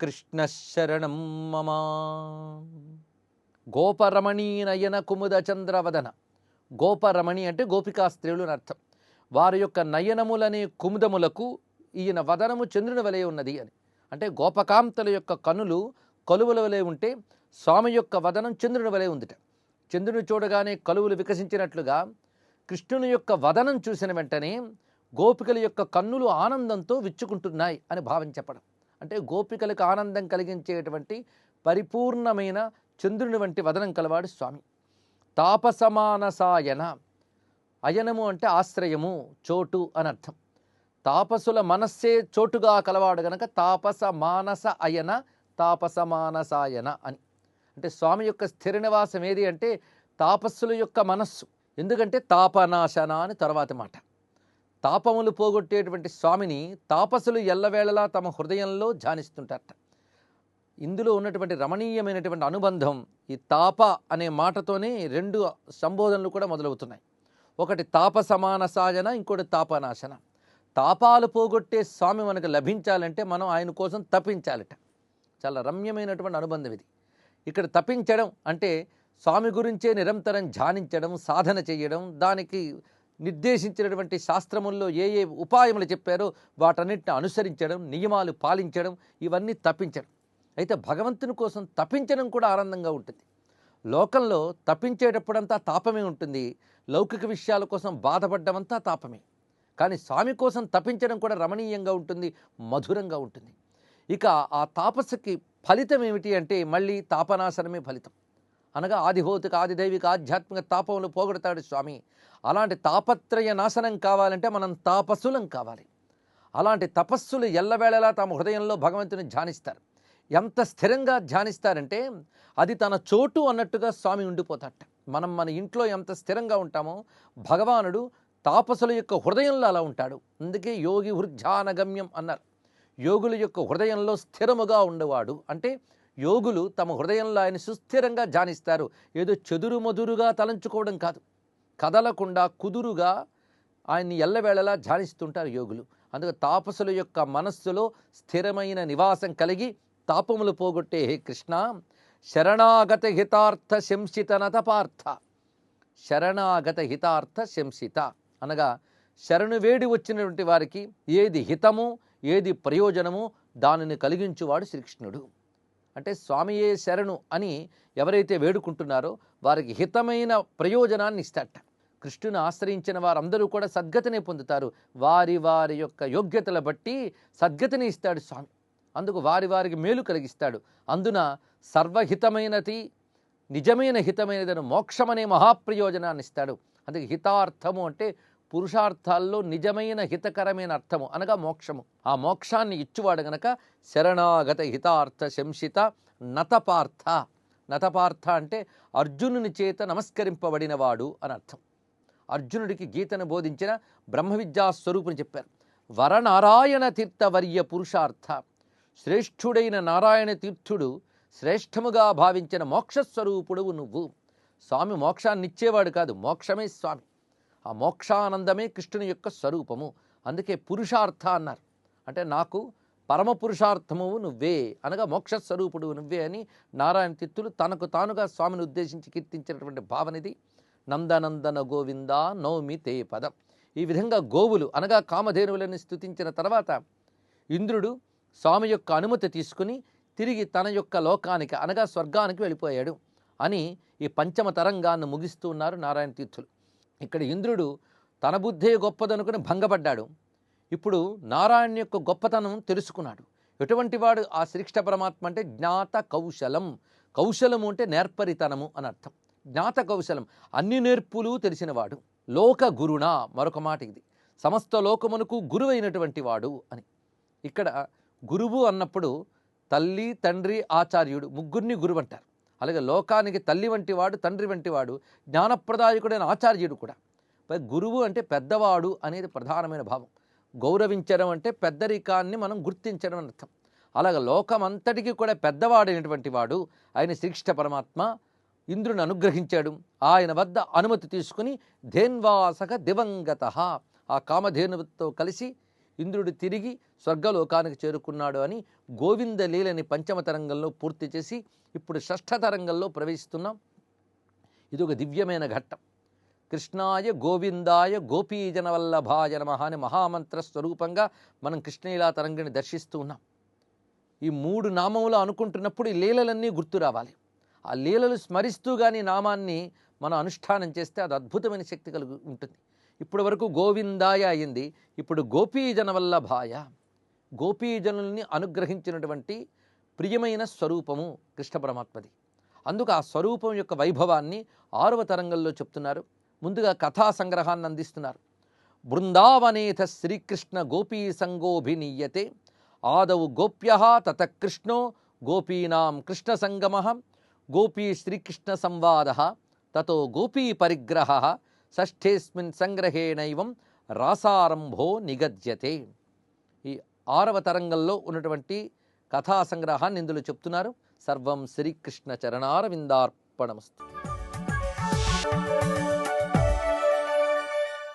కృష్ణ శరణం మమ. గోపరమణీ నయన కుముద చంద్రవదన. గోపరమణి అంటే గోపికా స్త్రీలు అని అర్థం. వారి యొక్క నయనములనే కుముదములకు ఈయన వదనము చంద్రుని వలె ఉన్నది అని. అంటే గోపకాంతల యొక్క కనులు కలువల వలె ఉంటే స్వామి యొక్క వదనం చంద్రుని వలె ఉందిట. చంద్రుని చూడగానే కలువులు వికసించినట్లుగా కృష్ణుని యొక్క వదనం చూసిన వెంటనే గోపికల యొక్క కన్నులు ఆనందంతో విచ్చుకుంటున్నాయి అని భావం చెప్పడం. అంటే గోపికలకు ఆనందం కలిగించేటువంటి పరిపూర్ణమైన చంద్రుని వంటి వదనం కలవాడు స్వామి. తాపసమానసాయన. అయనము అంటే ఆశ్రయము, చోటు అని అర్థం. తాపసుల మనస్సే చోటుగా కలవాడు గనక తాపస మానస అయన, తాపసమానసాయన అని. అంటే స్వామి యొక్క స్థిర నివాసం ఏది అంటే తాపస్సుల యొక్క మనస్సు. ఎందుకంటే తాపనాశన అని తర్వాతి మాట. తాపములు పోగొట్టేటువంటి స్వామిని తాపసులు ఎల్లవేళలా తమ హృదయంలో ధ్యానిస్తుంటారట. ఇందులో ఉన్నటువంటి రమణీయమైనటువంటి అనుబంధం ఈ తాప అనే మాటతోనే రెండు సంబోధనలు కూడా మొదలవుతున్నాయి. ఒకటి తాపసమానసాయన, ఇంకోటి తాపనాశన. తాపాలు పోగొట్టే స్వామి మనకు లభించాలంటే మనం ఆయన కోసం తపించాలట. చాలా రమ్యమైనటువంటి అనుబంధం ఇది. ఇక్కడ తపించడం అంటే స్వామి గురించే నిరంతరం ధ్యానించడం, సాధన చేయడం, దానికి నిర్దేశించినటువంటి శాస్త్రముల్లో ఏ ఏ ఉపాయములు చెప్పారో వాటన్నిటిని అనుసరించడం, నియమాలు పాలించడం, ఇవన్నీ తపించడం. అయితే భగవంతుని కోసం తపించడం కూడా ఆనందంగా ఉంటుంది. లోకంలో తపించేటప్పుడంతా తాపమే ఉంటుంది, లౌకిక విషయాల కోసం బాధపడ్డమంతా తాపమే. కానీ స్వామి కోసం తపించడం కూడా రమణీయంగా ఉంటుంది, మధురంగా ఉంటుంది. ఇక ఆ తాపస్సుకి ఫలితం ఏమిటి అంటే మళ్ళీ తాపనాశనమే ఫలితం. అనగా ఆదిభౌతిక ఆదిదైవిక ఆధ్యాత్మిక తాపములు పోగొడతాడు స్వామి. అలాంటి తాపత్రయ నాశనం కావాలంటే మనం తాపస్సులం కావాలి. అలాంటి తపస్సులు ఎల్లవేళలా తమ హృదయంలో భగవంతుని ధ్యానిస్తారు. ఎంత స్థిరంగా ధ్యానిస్తారంటే అది తన చోటు అన్నట్టుగా స్వామి ఉండిపోతాట. మనం మన ఇంట్లో ఎంత స్థిరంగా ఉంటామో భగవానుడు తాపసుల యొక్క హృదయంలో అలా ఉంటాడు. అందుకే యోగి హృధ్యానగమ్యం అన్నారు. యోగుల యొక్క హృదయంలో స్థిరముగా ఉండేవాడు అంటే యోగులు తమ హృదయంలో ఆయన సుస్థిరంగా ధ్యానిస్తారు. ఏదో చెదురుమదురుగా తలంచుకోవడం కాదు, కదలకుండా కుదురుగా ఆయన్ని ఎల్లవేళలా ధ్యానిస్తుంటారు యోగులు. అందుకే తాపసుల యొక్క మనస్సులో స్థిరమైన నివాసం కలిగి తాపములు పోగొట్టే హే కృష్ణ శరణాగత హితార్థ శంసిత నతపార్థ. శరణాగత హితార్థ శంసిత అనగా శరణు వేడి వచ్చినటువంటి వారికి ఏది హితము ఏది ప్రయోజనము దానిని కలిగించువాడు శ్రీకృష్ణుడు. అంటే స్వామియే శరణు అని ఎవరైతే వేడుకుంటున్నారో వారికి హితమైన ప్రయోజనాన్ని ఇస్తాట. కృష్ణుని ఆశ్రయించిన వారందరూ కూడా సద్గతిని పొందుతారు. వారి వారి యొక్క యోగ్యతల బట్టి సద్గతిని ఇస్తాడు స్వామి. అందుకు వారి వారికి మేలు కలిగిస్తాడు. అందున సర్వహితమైనది నిజమైన హితమైనదని మోక్షమనే మహాప్రయోజనాన్ని ఇస్తాడు. అందుకే హితార్థము అంటే పురుషార్థాల్లో నిజమైన హితకరమైన అర్థము అనగా మోక్షము. ఆ మోక్షాన్ని ఇచ్చువాడు గనక శరణాగత హితార్థ శంసిత నతపార్థ. నతపార్థ అంటే అర్జునుని చేత నమస్కరింపబడినవాడు అని అర్థం. అర్జునుడికి గీతను బోధించిన బ్రహ్మ విద్యా స్వరూపుని చెప్పారు. వరనారాయణ తీర్థవర్య పురుషార్థ. శ్రేష్ఠుడైన నారాయణ తీర్థుడు శ్రేష్టముగా భావించిన మోక్షస్వరూపుడు నువ్వు. స్వామి మోక్షాన్ని ఇచ్చేవాడు కాదు, మోక్షమే స్వామి. ఆ మోక్షానందమే కృష్ణుని యొక్క స్వరూపము. అందుకే పురుషార్థ అన్నారు. అంటే నాకు పరమ పురుషార్థము నువ్వే అనగా మోక్షస్వరూపుడు నువ్వే అని నారాయణ తీర్థులు తనకు తానుగా స్వామిని ఉద్దేశించి కీర్తించినటువంటి భావనిది. నందనందన గోవింద నౌమి తే పదం. ఈ విధంగా గోవులు అనగా కామధేనువులను స్తుతించిన తర్వాత ఇంద్రుడు స్వామి యొక్క అనుమతి తీసుకుని తిరిగి తన యొక్క లోకానికి అనగా స్వర్గానికి వెళ్ళిపోయాడు అని ఈ పంచమ తరంగాన్ని ముగిస్తూ ఉన్నారు నారాయణ తీర్థులు. ఇక్కడ ఇంద్రుడు తన బుద్ధే గొప్పదనుకుని భంగపడ్డాడు. ఇప్పుడు నారాయణ యొక్క గొప్పతనం తెలుసుకున్నాడు. ఎటువంటి వాడు ఆ శ్రీకృష్ణ పరమాత్మ అంటే జ్ఞాత కౌశలం. కౌశలము అంటే నేర్పరితనము అని అర్థం. జ్ఞాత కౌశలం అన్ని నేర్పులు తెలిసినవాడు. లోక గురుణ మరొక మాట ఇది. సమస్త లోకమునకు గురువైనటువంటి వాడు అని. ఇక్కడ గురువు అన్నప్పుడు తల్లి తండ్రి ఆచార్యుడు ముగ్గురిని గురువు అంటారు. అలాగే లోకానికి తల్లి వంటి వాడు, తండ్రి వంటి వాడు, జ్ఞానప్రదాయకుడైన ఆచార్యుడు కూడా. గురువు అంటే పెద్దవాడు అనేది ప్రధానమైన భావం. గౌరవించడం అంటే పెద్దరికాన్ని మనం గుర్తించడం అని అర్థం. అలాగే లోకమంతటికి కూడా పెద్దవాడైనటువంటి వాడు ఆయన శ్రీకృష్ణ పరమాత్మ ఇంద్రుని అనుగ్రహించాడు. ఆయన వద్ద అనుమతి తీసుకుని ధేన్వాసక దివంగత ఆ కామధేనువుతో కలిసి ఇంద్రుడు తిరిగి స్వర్గలోకానికి చేరుకున్నాడు అని గోవింద లీలని పంచమ తరంగంలో పూర్తి చేసి ఇప్పుడు షష్ఠ తరంగంలో ప్రవేశిస్తున్నాం. ఇది ఒక దివ్యమైన ఘట్టం. కృష్ణాయ గోవిందాయ గోపీజనవల్లభాయ నమః అని మహామంత్ర స్వరూపంగా మనం కృష్ణలీలా తరంగిణి దర్శిస్తూ ఉన్నాం. ఈ 3 నామములు అనుకుంటున్నప్పుడు ఈ లీలలన్నీ గుర్తు రావాలి. ఆ లీలలు స్మరిస్తూ కానీ నామాన్ని మనం అనుష్ఠానం చేస్తే అది అద్భుతమైన శక్తి కలిగి ఉంటుంది. ఇప్పటి వరకు గోవిందాయ అయింది, ఇప్పుడు గోపీజనవల్లభాయ, గోపీజనుల్ని అనుగ్రహించినటువంటి ప్రియమైన స్వరూపము కృష్ణ పరమాత్మది. అందుకు ఆ స్వరూపం యొక్క వైభవాన్ని 6వ తరంగంలో చెప్తున్నారు. ముందుగా కథా సంగ్రహాన్ని అందిస్తున్నారు. బృందావనేథ శ్రీకృష్ణ గోపీ సంగోభినీయతే ఆదౌ గోప్య తత కృష్ణో గోపీనాం కృష్ణ సంగమ గోపీ శ్రీకృష్ణ సంవాద తతో గోపీ పరిగ్రహ షష్ఠేస్మిన్ సంగ్రహేణైవం రాసారంభో నిగద్యతే. ఈ 6వ తరంగంలో ఉన్నటువంటి కథా సంగ్రహాన్ని ఇందులో చెప్తున్నారు. సర్వం శ్రీకృష్ణ చరణారవిందార్పణమస్తు.